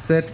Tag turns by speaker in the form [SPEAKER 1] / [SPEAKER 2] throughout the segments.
[SPEAKER 1] Sit.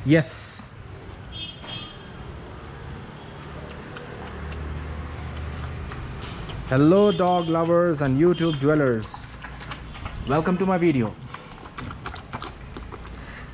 [SPEAKER 1] Yes. Hello dog lovers and YouTube dwellers. Welcome to my video.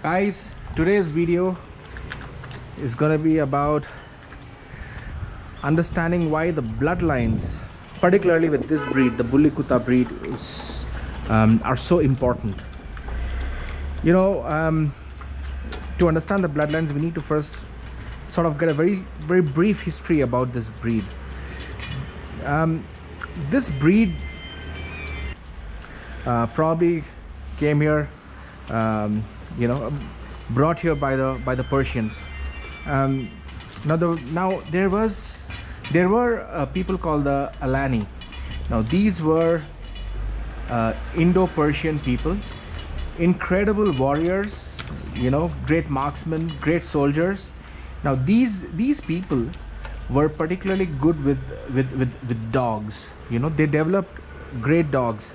[SPEAKER 1] Guys, today's video is gonna be about understanding why the bloodlines, particularly with this breed, the Bully Kutta breed, are so important. You know, to understand the bloodlines, we need to first sort of get a very brief history about this breed. This breed probably came here, you know, brought here by the Persians. Now there were people called the Alani. Now these were Indo-Persian people, incredible warriors, you know, great marksmen, great soldiers. Now these people were particularly good with dogs. You know, they developed great dogs,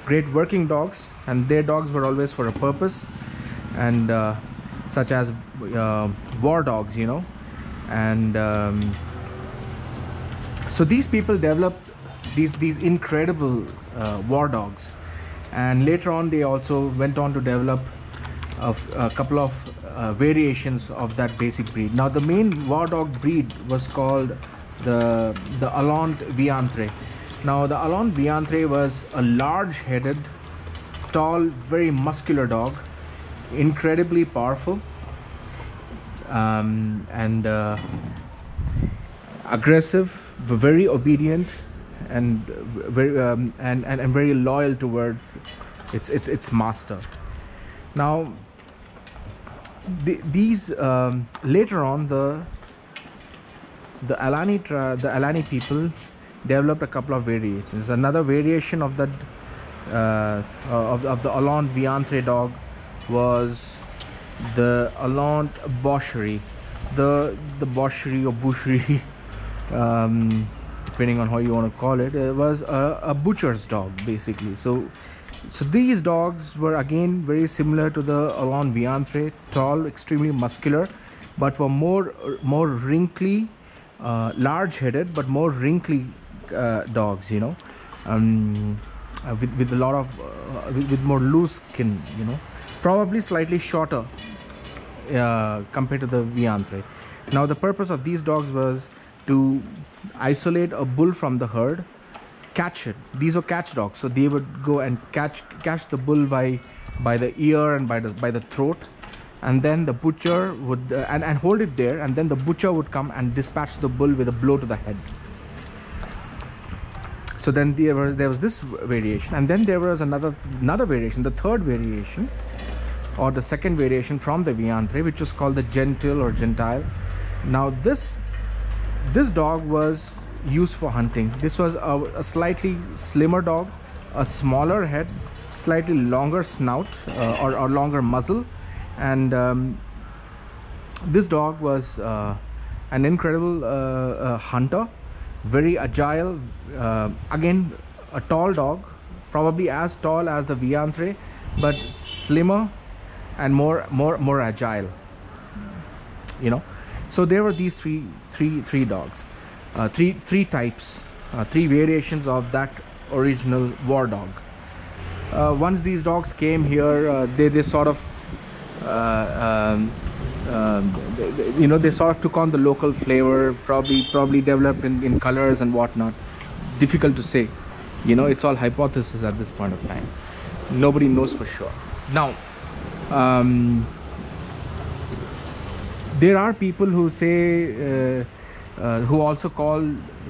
[SPEAKER 1] great working dogs, and their dogs were always for a purpose, and such as war dogs, you know. And so these people developed these incredible war dogs, and later on they also went on to develop a couple of variations of that basic breed. Now the main war dog breed was called the Allant Viantre. Now the Allant Viantre was a large-headed, tall, very muscular dog, incredibly powerful, and aggressive, very obedient, and very loyal toward its master. Now these later on the Alani people developed a couple of variations. Another variation of that of the Allant Viantre dog was the Allant Boucherie. The Boucherie or Boucherie, depending on how you want to call it, was a butcher's dog basically. So these dogs were again very similar to the Allant Viantre, tall, extremely muscular, but were more wrinkly, large-headed, but more wrinkly dogs, you know, with a lot of with more loose skin, you know, probably slightly shorter compared to the Viantre. Now the purpose of these dogs was to isolate a bull from the herd, catch it. These were catch dogs, so they would go and catch the bull by the ear and by the throat, and then the butcher would and hold it there, and then the butcher would come and dispatch the bull with a blow to the head. So then there was this variation, and then there was another variation, the third variation or the second variation from the Viantre, which was called the Gentil or Gentile. Now this dog was used for hunting. This was a slightly slimmer dog, a smaller head, slightly longer snout or longer muzzle, and this dog was an incredible hunter, very agile, again a tall dog, probably as tall as the Viantre, but slimmer and more agile, you know. So there were these three dogs, three types, three variations of that original war dog. Once these dogs came here, they sort of you know, they sort of took on the local flavor, probably developed in colors and whatnot. Difficult to say, you know, it's all hypothesis at this point of time. Nobody knows for sure. Now there are people who say who also call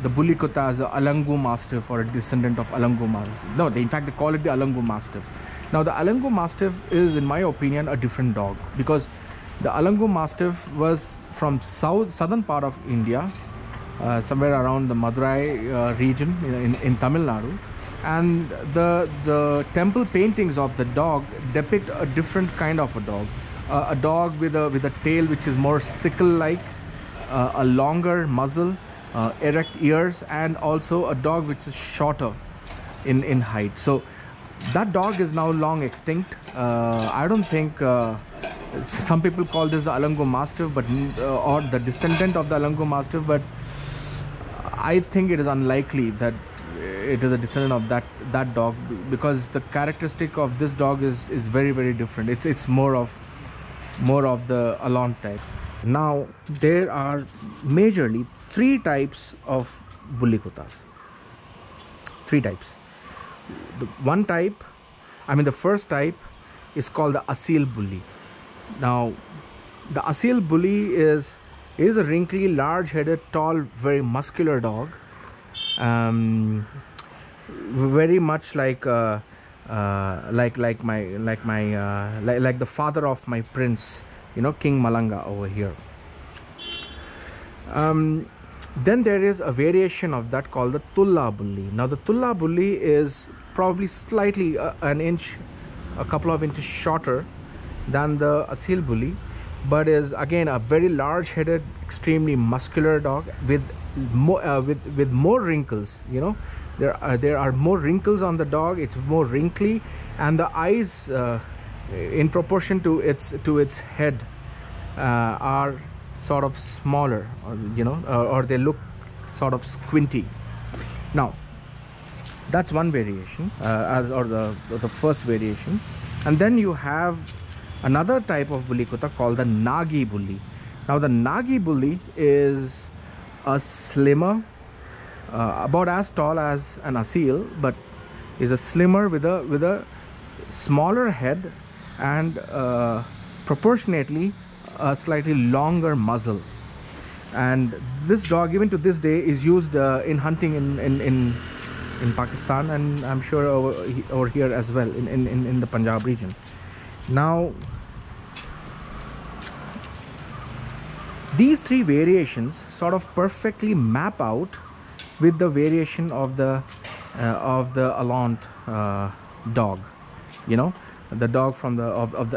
[SPEAKER 1] the Bully Kutta as a Alangu Mastiff or a descendant of Alangu Mastiff. No, in fact they call it the Alangu Mastiff. Now the Alangu Mastiff is, in my opinion, a different dog, because the Alangu Mastiff was from southern part of India, somewhere around the Madurai region in Tamil Nadu, and the temple paintings of the dog depict a different kind of a dog with a tail which is more sickle like, a longer muzzle, erect ears, and also a dog which is shorter in height. So that dog is now long extinct. I don't think, some people call this the Alango Mastiff, but or the descendant of the Alango Mastiff, but I think it is unlikely that it is a descendant of that dog, because the characteristic of this dog is very, very different. It's more of the Alon type. Now there are majorly 3 types of Bully Kuttas. 3 types. The first type is called the Aseel Bully. Now the Aseel Bully is a wrinkly, large-headed, tall, very muscular dog, very much like the father of my prince, King Malanga over here. Then there is a variation of that called the Tulla Bully. Now the Tulla Bully is probably slightly a couple of inches shorter than the Aseel Bully, but is again a very large-headed, extremely muscular dog with more wrinkles. There are more wrinkles on the dog. It's more wrinkly, and the eyes, in proportion to its head, are sort of smaller, or they look sort of squinty. Now that's one variation, or the first variation. And then you have another type of Bully Kutta called the Nagi Bully. Now the Nagi Bully is a slimmer, about as tall as an Aseel, but is a slimmer with a smaller head and proportionately a slightly longer muzzle. And this dog, even to this day, is used in hunting in Pakistan, and I'm sure over here as well, in the Punjab region. Now these 3 variations sort of perfectly map out with the variation of the Alant dog, the dog from the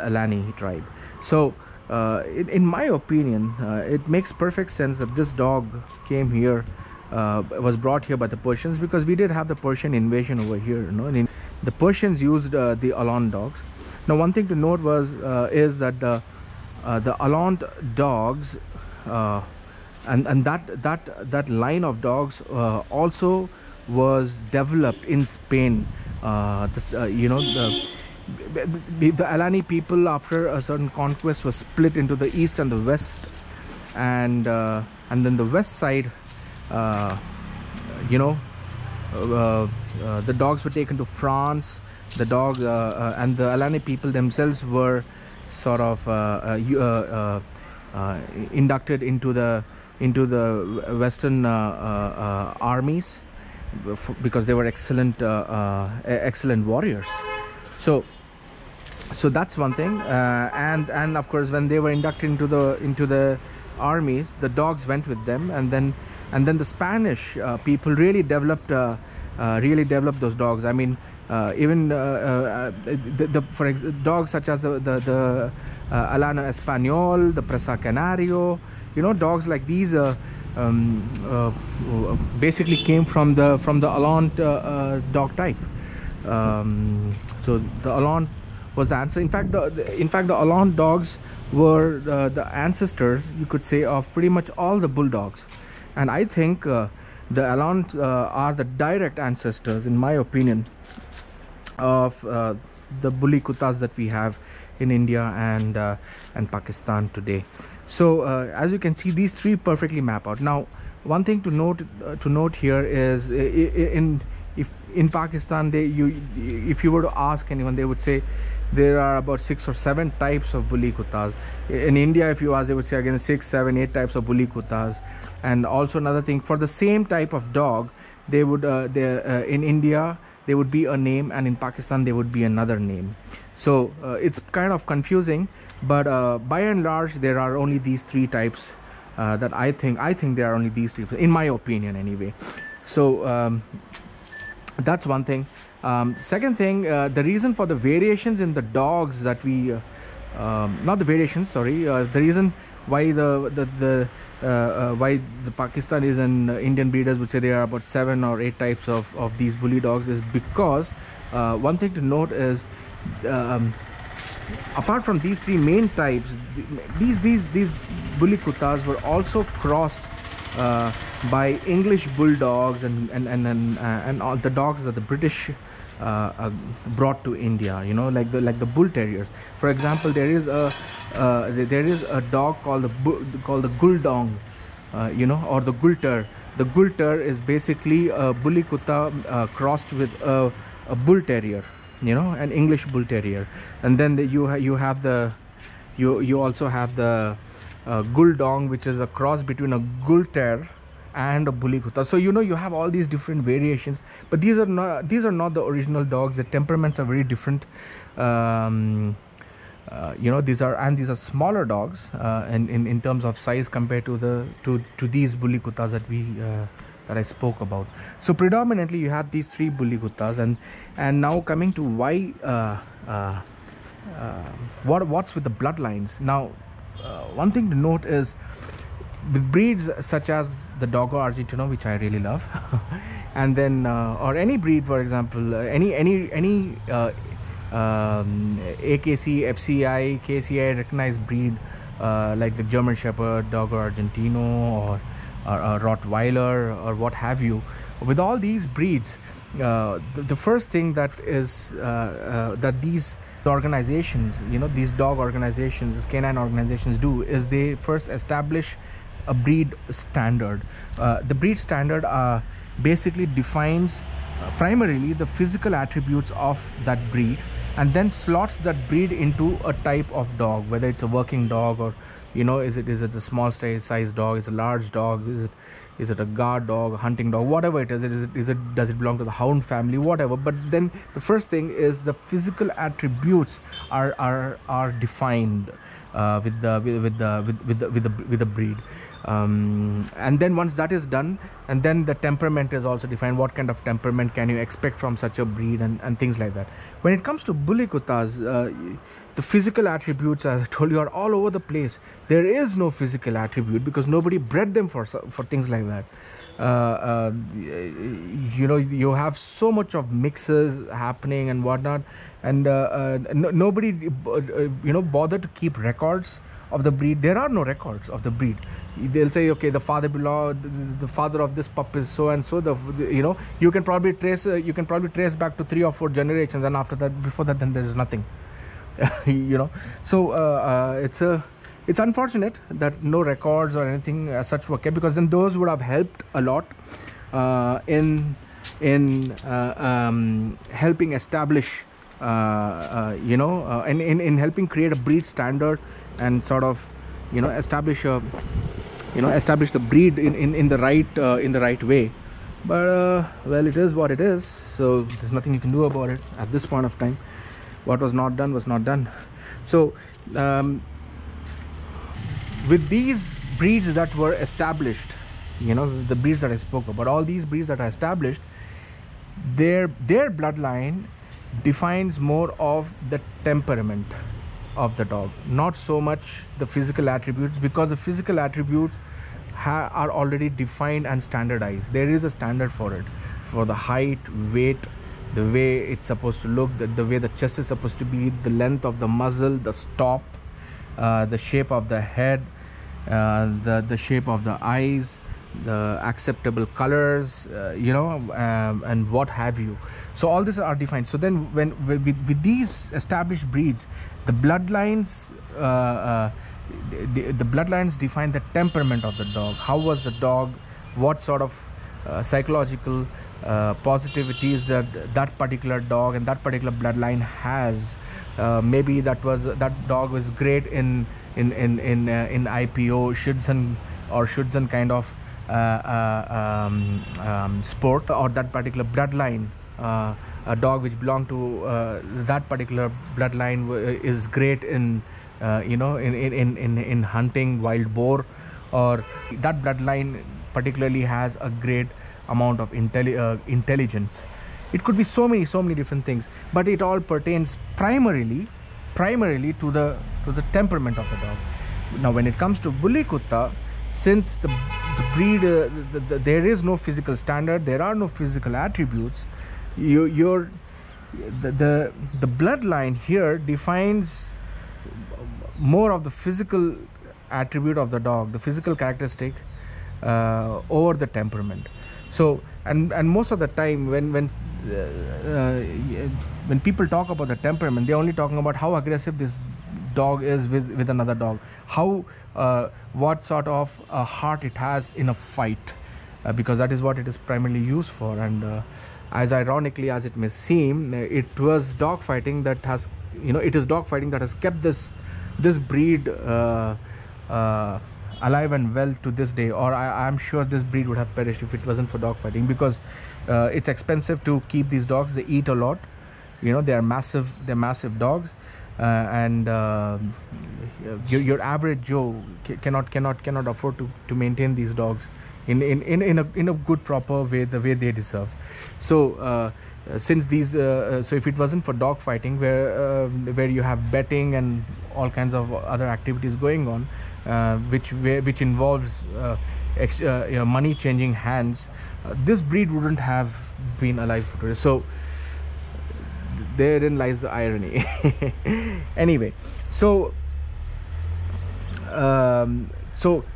[SPEAKER 1] Alani tribe. So in my opinion, it makes perfect sense that this dog came here, was brought here by the Persians, because we did have the Persian invasion over here. And the Persians used the Alant dogs. Now one thing to note is that the Alant dogs, and that line of dogs also was developed in Spain. The Alani people, after a certain conquest, was split into the east and the west, and then the west side, the dogs were taken to France. The dog and the Alani people themselves were sort of inducted into the Western armies, because they were excellent warriors. So that's one thing, and of course, when they were inducted into the armies, the dogs went with them, and then the Spanish people really developed those dogs. I mean, even for dogs such as the Alano Español, the Presa Canario, dogs like these basically came from the Alant dog type. So the Alant was the answer. In fact, the Alant dogs were the ancestors, you could say, of pretty much all the bulldogs, and I think the Alant are the direct ancestors, in my opinion, of the Bully Kuttas that we have in India and Pakistan today. So as you can see, these 3 perfectly map out. Now one thing to note here is, if in Pakistan, if you were to ask anyone, they would say there are about 6 or 7 types of Bully Kuttas. In India, if you ask, they would say again 6, 7, 8 types of Bully Kuttas. And also another thing, for the same type of dog, they would in India there would be a name, and in Pakistan there would be another name. So it's kind of confusing, but by and large there are only these 3 types that I think there are only these 3, in my opinion anyway. So that's one thing. Second thing, the reason for the variations in the dogs that we the reason why why the Pakistanis and Indian breeders would say there are about 7 or 8 types of these bully dogs is because one thing to note is apart from these 3 main types, these bully Kuttas were also crossed by English bulldogs and all the dogs that the British brought to India, you know, like the bull terriers. For example, there is a dog called the Guldong, you know, or the Gulter. The Gulter is basically a bully Kutta crossed with a bull terrier, you know, an English bull terrier. And then you also have the Guldong, which is a cross between a Gulter and a bully Kutta. So you know, you have all these different variations, but these are not the original dogs. The temperaments are very different. You know, these are smaller dogs in terms of size compared to these bully Kuttas that I spoke about. So predominantly you have these 3 bully Kuttas, and now coming to why what's with the bloodlines. Now one thing to note is with breeds such as the Dogo Argentino, which I really love, and then or any breed, for example, any AKC, FCI, KCI recognized breed like the German Shepherd, Dogo Argentino, or Rottweiler, or what have you. With all these breeds, the first thing that is that these organizations, you know, these dog organizations, these canine organizations do is they first establish a breed standard. The breed standard basically defines primarily the physical attributes of that breed, and then slots that breed into a type of dog, whether it's a working dog, or you know, is it a small size dog, is it a large dog, is it a guard dog, a hunting dog, whatever it is. Does it belong to the hound family, whatever. But then the first thing is the physical attributes are defined with the breed. And then once that is done, and then the temperament is also defined. What kind of temperament can you expect from such a breed, and things like that. When it comes to bully Kuttas, the physical attributes, as I told you, are all over the place. There is no physical attribute because nobody bred them for things like that. You know, you have so much of mixes happening and whatnot, and nobody you know, bother to keep records of the breed. There are no records of the breed. They'll say, okay, the father of this pup is so and so. You know, you can probably trace back to 3 or 4 generations, and after that, before that, then there is nothing. You know, so it's unfortunate that no records or anything as such were kept, because then those would have helped a lot in helping establish you know, in helping create a breed standard, and sort of, you know, establish the breed in the right way. But well, it is what it is, so there's nothing you can do about it at this point of time. What was not done was not done. So with these breeds that were established, you know, the breeds that I spoke about, all these breeds that are established, their bloodline defines more of the temperament of the dog, not so much the physical attributes, because the physical attributes are already defined and standardized. There is a standard for it, for the height, weight, the way it's supposed to look, the way the chest is supposed to be, the length of the muzzle, the stop, the shape of the head, the shape of the eyes, the acceptable colors, you know, and what have you. So all these are defined. So then with these established breeds, the bloodlines define the temperament of the dog. How was the dog, what sort of psychological positivities that particular dog and that particular bloodline has. Maybe that dog was great in IPO, Schutzhund kind of sport, or that particular bloodline, a dog which belonged to that particular bloodline is great in you know, in hunting wild boar, or that bloodline particularly has a great amount of intelligence. It could be so many different things, but it all pertains primarily to the temperament of the dog. Now when it comes to Bully Kutta, since the breed there is no physical standard, there are no physical attributes, the bloodline here defines more of the physical attribute of the dog, the physical characteristic, over the temperament. So and most of the time when people talk about the temperament, they're only talking about how aggressive this dog is with another dog, how what sort of a heart it has in a fight, because that is what it is primarily used for. And as ironically as it may seem, it was dog fighting that has, it is dog fighting that has kept this breed alive and well to this day, or I'm sure this breed would have perished if it wasn't for dog fighting, because it's expensive to keep these dogs. They eat a lot, they're massive dogs, and your average Joe cannot afford to maintain these dogs in a good proper way, the way they deserve. So since these so if it wasn't for dog fighting, where you have betting and all kinds of other activities going on, which involves money changing hands, this breed wouldn't have been alive for today. So therein lies the irony. Anyway, so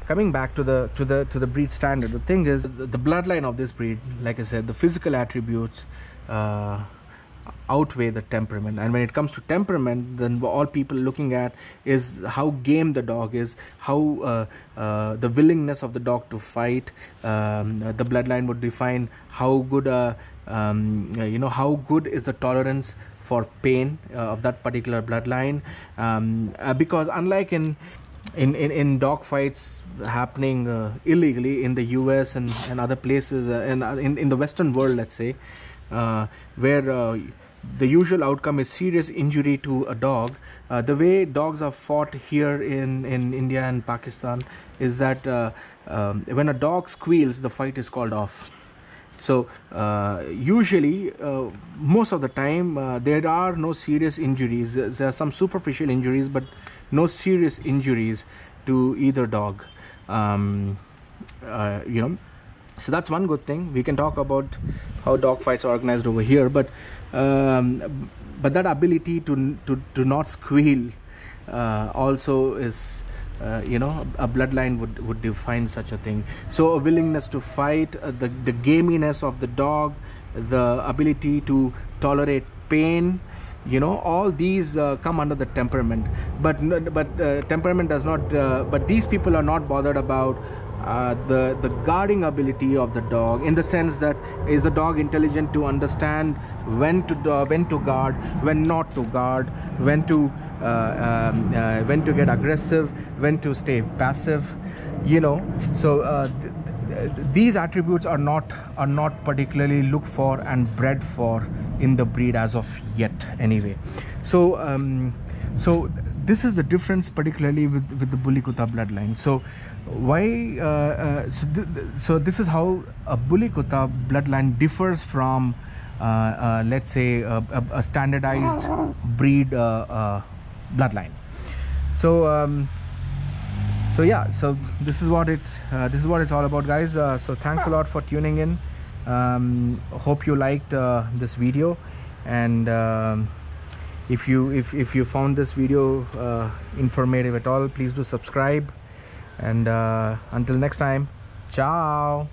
[SPEAKER 1] coming back to the breed standard, the thing is, the bloodline of this breed, like I said, the physical attributes outweigh the temperament. And when it comes to temperament, then all people looking at is how game the dog is, how the willingness of the dog to fight. The bloodline would define how good how good is the tolerance for pain of that particular bloodline, because unlike in dog fights happening illegally in the US and other places, in the Western world, let's say, where the usual outcome is serious injury to a dog, the way dogs are fought here in India and Pakistan is that when a dog squeals, the fight is called off. So usually, most of the time, there are no serious injuries. There are some superficial injuries, but no serious injuries to either dog. So that's one good thing. We can talk about how dog fights are organized over here, but that ability to not squeal also is, a bloodline would define such a thing. So a willingness to fight, the gaminess of the dog, the ability to tolerate pain, all these come under the temperament. But temperament does not. But these people are not bothered about the guarding ability of the dog, in the sense that, is the dog intelligent to understand when to guard, when not to guard, when to get aggressive, when to stay passive. So these attributes are not particularly looked for and bred for in the breed as of yet, anyway. So this is the difference, particularly with the Bully Kutta bloodline. So why so this is how a Bully Kutta bloodline differs from let's say a standardized breed bloodline. So yeah, so this is what it's all about, guys. So thanks a lot for tuning in. Hope you liked this video, and if you found this video informative at all, please do subscribe, and until next time, ciao.